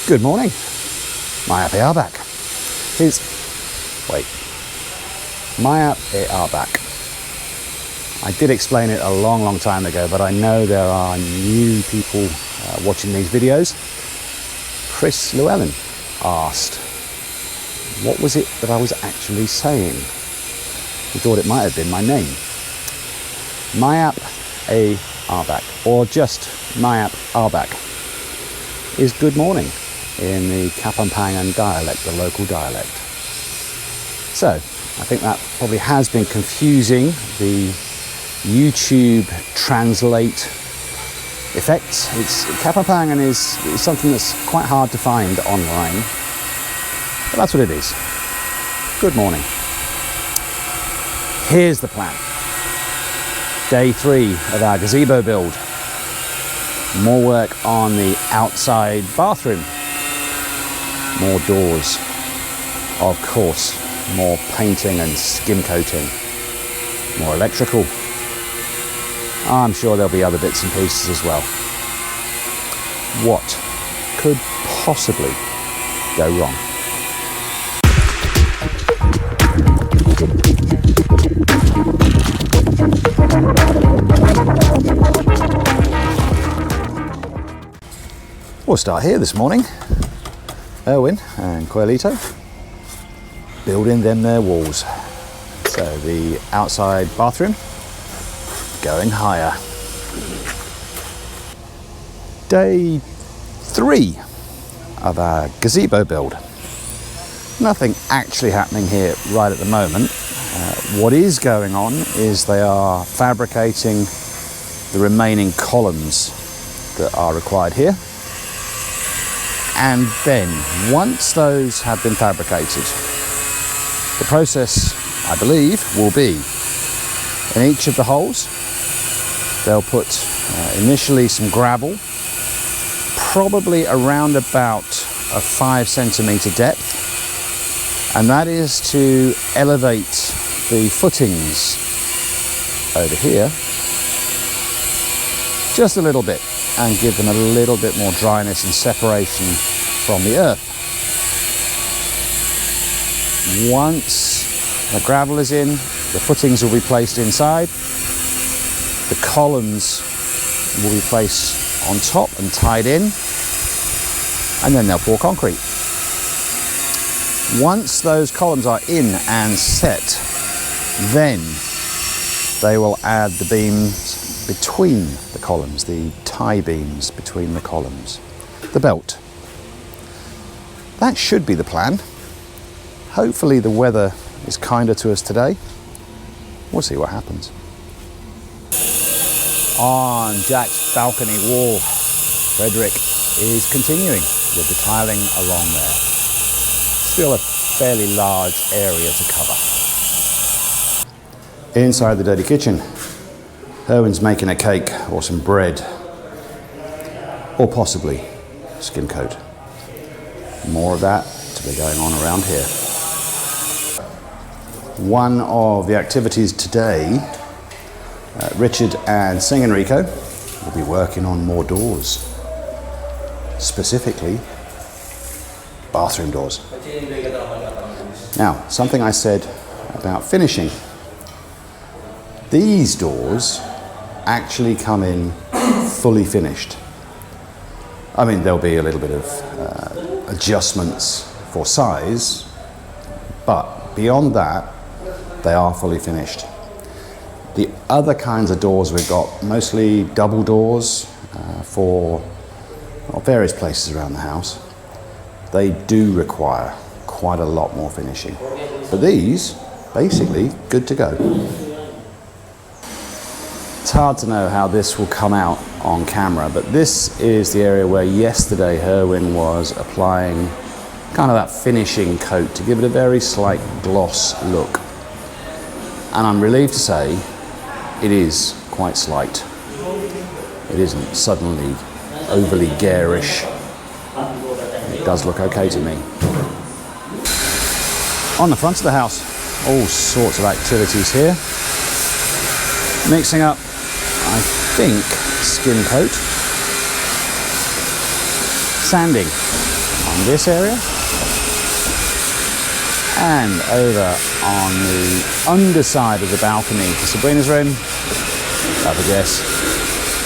Good morning. My app are back. My app are back. I did explain it a long time ago, but I know there are new people watching these videos. Chris Llewellyn asked, what was it that I was actually saying? He thought it might have been my name. My app are back, or just my app are back, is good morning in the Kapampangan dialect, the local dialect. So I think that probably has been confusing the YouTube translate effects. Kapampangan is something that's quite hard to find online, but that's what it is. Good morning. Here's the plan. Day 3 of our gazebo build. More work on the outside bathroom. More doors. Of course, more painting and skim coating. More electrical. I'm sure there'll be other bits and pieces as well. What could possibly go wrong? We'll start here this morning. Erwin and Coelito building them their walls. So the outside bathroom going higher. Day 3 of our gazebo build. Nothing actually happening here right at the moment. What is going on is they are fabricating the remaining columns that are required here. And then, once those have been fabricated, the process, I believe, will be in each of the holes, they'll put initially some gravel, probably around about a 5 centimetre depth, and that is to elevate the footings over here just a little bit and give them a little bit more dryness and separation from the earth. Once the gravel is in, the footings will be placed inside, the columns will be placed on top and tied in, and then they'll pour concrete. Once those columns are in and set, then they will add the beams between the columns, the tie beams between the columns, the belt. That should be the plan. Hopefully the weather is kinder to us today. We'll see what happens. On Jack's balcony wall, Frederick is continuing with the tiling along there. Still a fairly large area to cover. Inside the dirty kitchen, Erwin's making a cake or some bread, or possibly skim coat. More of that to be going on around here. One of the activities today, Richard and Sing Enrico will be working on more doors, specifically bathroom doors. Now, something I said about finishing. These doors actually come in fully finished. I mean, there'll be a little bit of adjustments for size, but beyond that, they are fully finished. The other kinds of doors we've got, mostly double doors for various places around the house, they do require quite a lot more finishing. But these, basically, good to go. It's hard to know how this will come out on camera, but this is the area where yesterday Erwin was applying kind of that finishing coat to give it a very slight gloss look. And I'm relieved to say it is quite slight. It isn't suddenly overly garish. It does look okay to me. On the front of the house, all sorts of activities here. Mixing up, I think, skim coat, sanding, on this area. And over on the underside of the balcony to Sabrina's room, have a guess,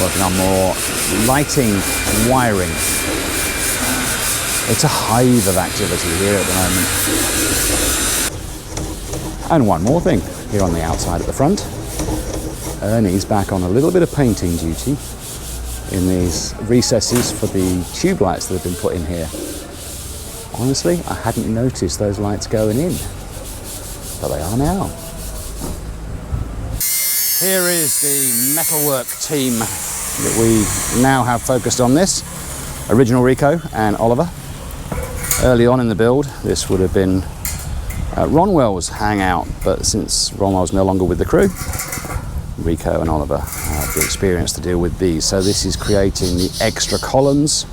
working on more lighting and wiring. It's a hive of activity here at the moment. And one more thing, here on the outside at the front, Ernie's back on a little bit of painting duty in these recesses for the tube lights that have been put in here. Honestly, I hadn't noticed those lights going in, but they are now. Here is the metalwork team that we now have focused on this. Original Rico and Oliver. Early on in the build, this would have been Ronwell's hangout, but since Ronwell's no longer with the crew, Rico and Oliver have the experience to deal with these. So this is creating the extra columns,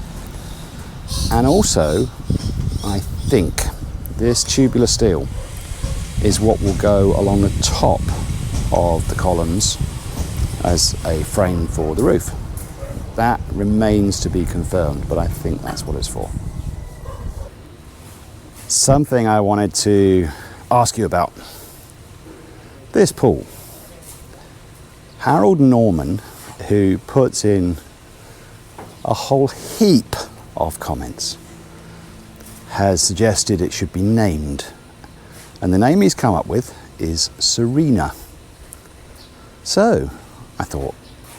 and also I think this tubular steel is what will go along the top of the columns as a frame for the roof. That remains to be confirmed, but I think that's what it's for. Something I wanted to ask you about. This pool. Harold Norman, who puts in a whole heap of comments, has suggested it should be named. And the name he's come up with is Serena. So I thought,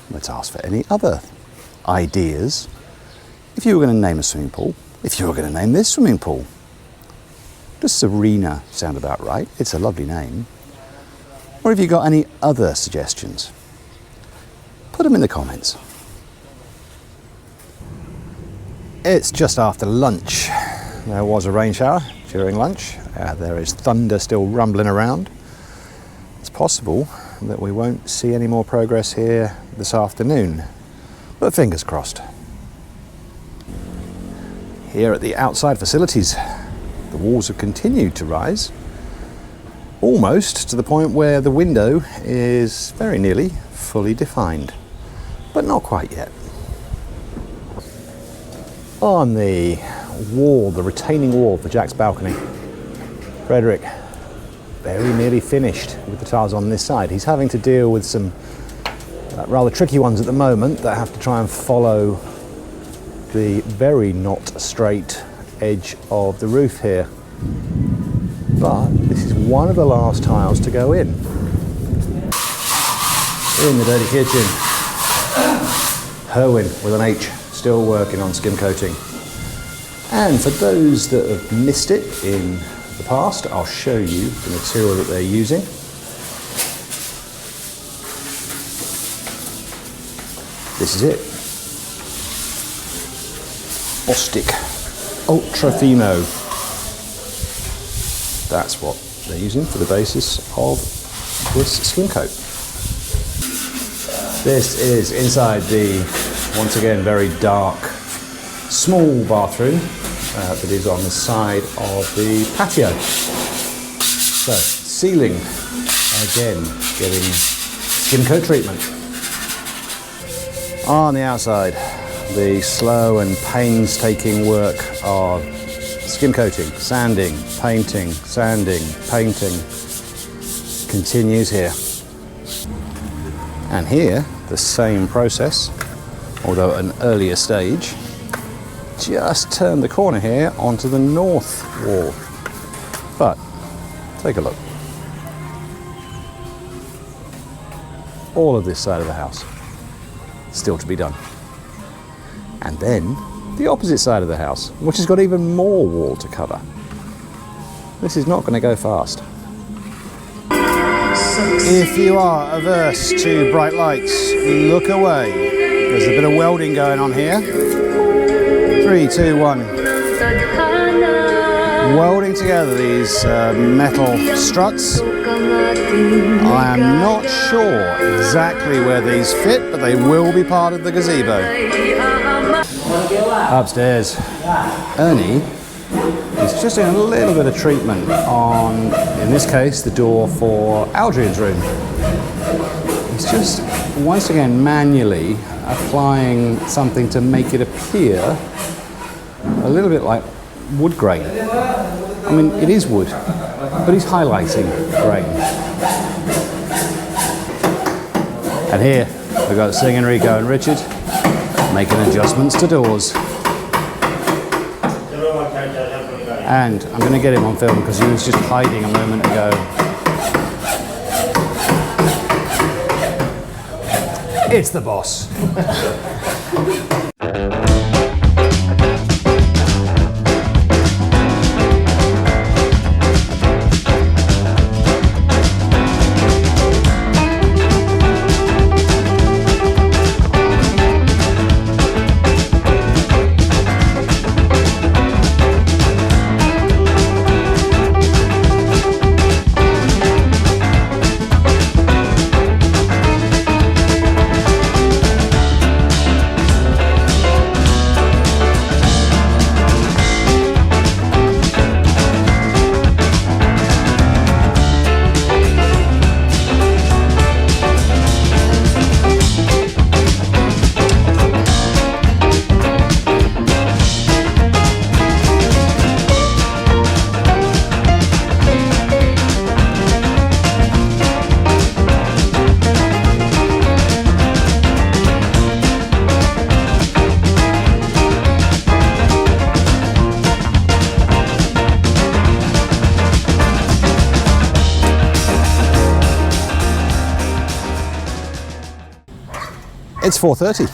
let's ask for any other ideas. If you were going to name a swimming pool, if you were going to name this swimming pool, does Serena sound about right? It's a lovely name. Or have you got any other suggestions? Put them in the comments. It's just after lunch. There was a rain shower during lunch. There is thunder still rumbling around. It's possible that we won't see any more progress here this afternoon, but fingers crossed. Here at the outside facilities, the walls have continued to rise, almost to the point where the window is very nearly fully defined, but not quite yet. On the wall, the retaining wall for Jack's balcony, Frederick very nearly finished with the tiles on this side. He's having to deal with some rather tricky ones at the moment that have to try and follow the very not straight edge of the roof here. But this is one of the last tiles to go in. In the dirty kitchen, Herwin with an H, still working on skim coating. And for those that have missed it in the past, I'll show you the material that they're using. This is it. Bostik Ultra Fino. That's what they're using for the basis of this skim coat. This is inside the, once again, very dark, small bathroom that is on the side of the patio. So, ceiling, again, getting skim coat treatment. On the outside, the slow and painstaking work of skim coating, sanding, painting, continues here. And here, the same process, although at an earlier stage. Just turn the corner here onto the north wall. But, take a look. All of this side of the house, still to be done. And then, the opposite side of the house, which has got even more wall to cover. This is not going to go fast. If you are averse to bright lights, look away. There's a bit of welding going on here. 3, 2, 1. Welding together these metal struts. I am not sure exactly where these fit, but they will be part of the gazebo. Upstairs, Ernie is just doing a little bit of treatment on, in this case, the door for Aldrian's room. He's just, once again, manually applying something to make it appear a little bit like wood grain. I mean, it is wood, but he's highlighting grain. And here we've got Sing Enrico and Richard making adjustments to doors. And I'm going to get him on film because he was just hiding a moment ago. It's the boss. It's 4:30.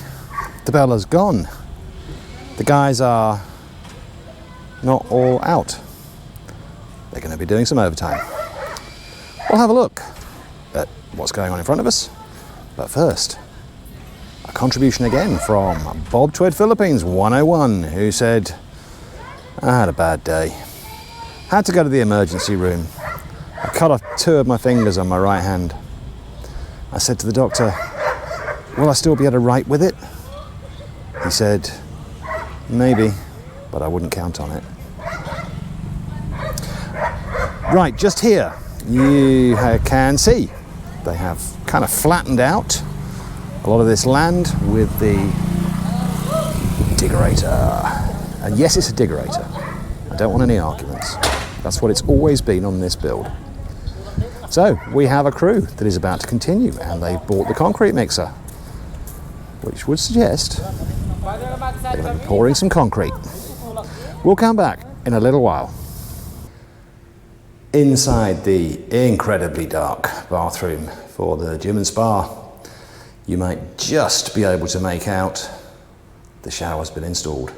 The bell has gone. The guys are not all out. They're going to be doing some overtime. We'll have a look at what's going on in front of us. But first, a contribution again from Bob Twed Philippines 101, who said, I had a bad day. Had to go to the emergency room. I cut off 2 of my fingers on my right hand. I said to the doctor, will I still be able to write with it? He said, maybe, but I wouldn't count on it. Right, just here, you can see they have kind of flattened out a lot of this land with the diggerator. And yes, it's a diggerator. I don't want any arguments. That's what it's always been on this build. So we have a crew that is about to continue, and they've bought the concrete mixer, which would suggest they're going to be pouring some concrete. We'll come back in a little while. Inside the incredibly dark bathroom for the gym and spa, you might just be able to make out the shower's been installed.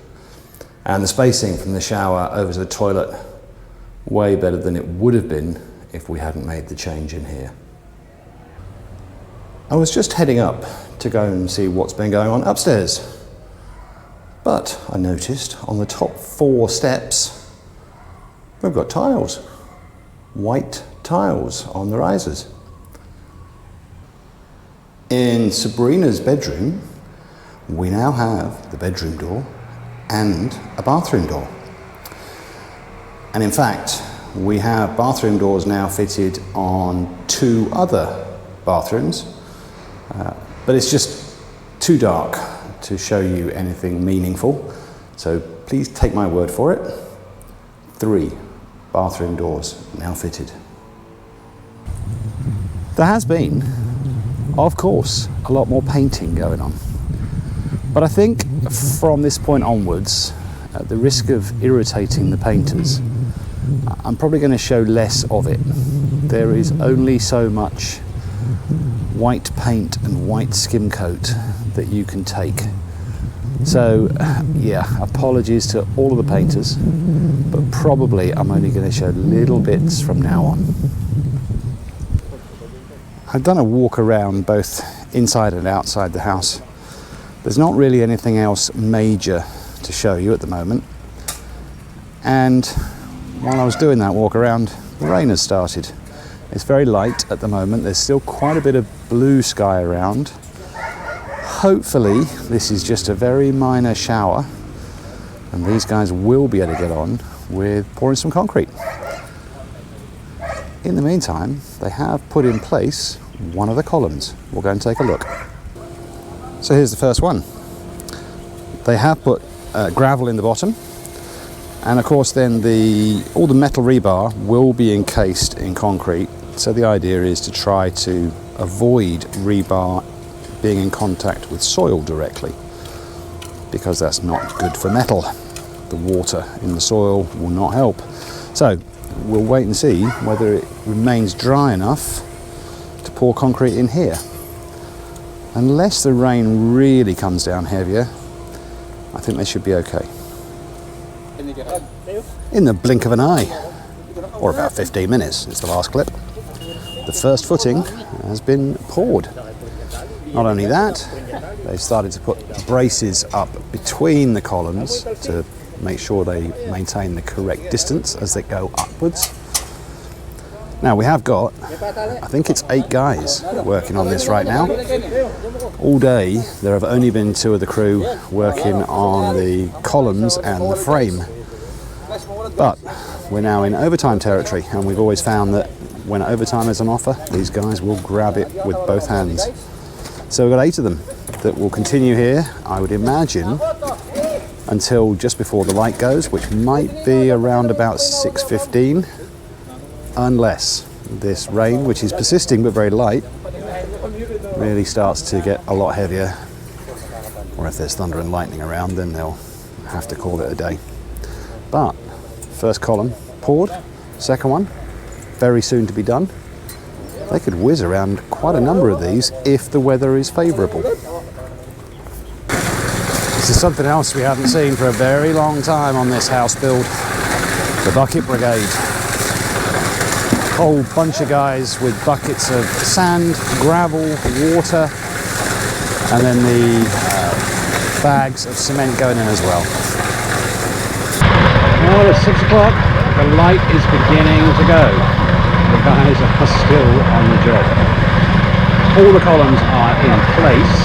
And the spacing from the shower over to the toilet, way better than it would have been if we hadn't made the change in here. I was just heading up to go and see what's been going on upstairs. But I noticed on the top 4 steps, we've got tiles. White tiles on the risers. In Sabrina's bedroom, we now have the bedroom door and a bathroom door. And in fact, we have bathroom doors now fitted on 2 other bathrooms. But it's just too dark to show you anything meaningful, so please take my word for it. 3 bathroom doors now fitted. There has been, of course, a lot more painting going on. But I think from this point onwards, at the risk of irritating the painters, I'm probably going to show less of it. There is only so much white paint and white skim coat that you can take. So yeah, apologies to all of the painters, but probably I'm only going to show little bits from now on. I've done a walk around both inside and outside the house. There's not really anything else major to show you at the moment. And while I was doing that walk around, the rain has started. It's very light at the moment. There's still quite a bit of blue sky around. Hopefully this is just a very minor shower and these guys will be able to get on with pouring some concrete. In the meantime, they have put in place one of the columns. We'll go and take a look. So here's the first one. They have put gravel in the bottom, And of course then all the metal rebar will be encased in concrete, so the idea is to try to avoid rebar being in contact with soil directly, because that's not good for metal. The water in the soil will not help. So we'll wait and see whether it remains dry enough to pour concrete in here. Unless the rain really comes down heavier, I think they should be okay. In the blink of an eye, or about 15 minutes is the last clip, the first footing has been poured. Not only that, they've started to put braces up between the columns to make sure they maintain the correct distance as they go upwards. Now we have got, I think it's 8 guys working on this right now. All day there have only been 2 of the crew working on the columns and the frame. But we're now in overtime territory, and we've always found that when overtime is on offer, these guys will grab it with both hands. So we've got 8 of them that will continue here, I would imagine, until just before the light goes, which might be around about 6:15, unless this rain, which is persisting but very light, really starts to get a lot heavier, or if there's thunder and lightning around, then they'll have to call it a day. But first column poured, second one very soon to be done. They could whiz around quite a number of these if the weather is favourable. This is something else we haven't seen for a very long time on this house build. The bucket brigade. A whole bunch of guys with buckets of sand, gravel, water, and then the bags of cement going in as well. Well, it's 6 o'clock. The light is beginning to go. The guys are still on the job. All the columns are in place.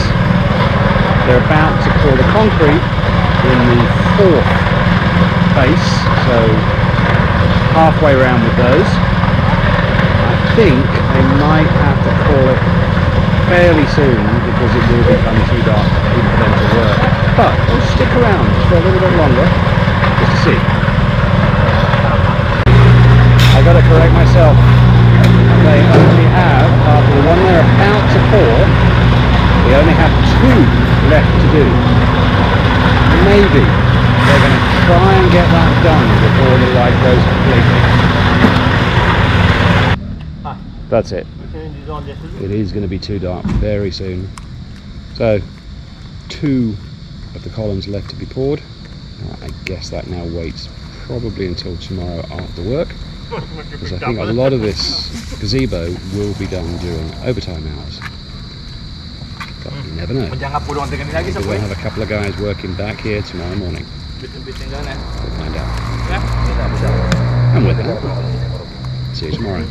They're about to pour the concrete in the 4th base, so halfway around with those. I think they might have to call it fairly soon because it will become too dark even for them to work. But we'll stick around for a little bit longer just to see. I got to correct myself. They only have, after the one they're about to pour, they only have 2 left to do. Maybe they're going to try and get that done before the light goes completely. That's it. It is going to be too dark very soon. So 2 of the columns left to be poured. I guess that now waits probably until tomorrow after work, because I think a lot of this gazebo will be done during overtime hours. But you never know. Maybe we'll have a couple of guys working back here tomorrow morning. We'll find out. And with that, see you tomorrow.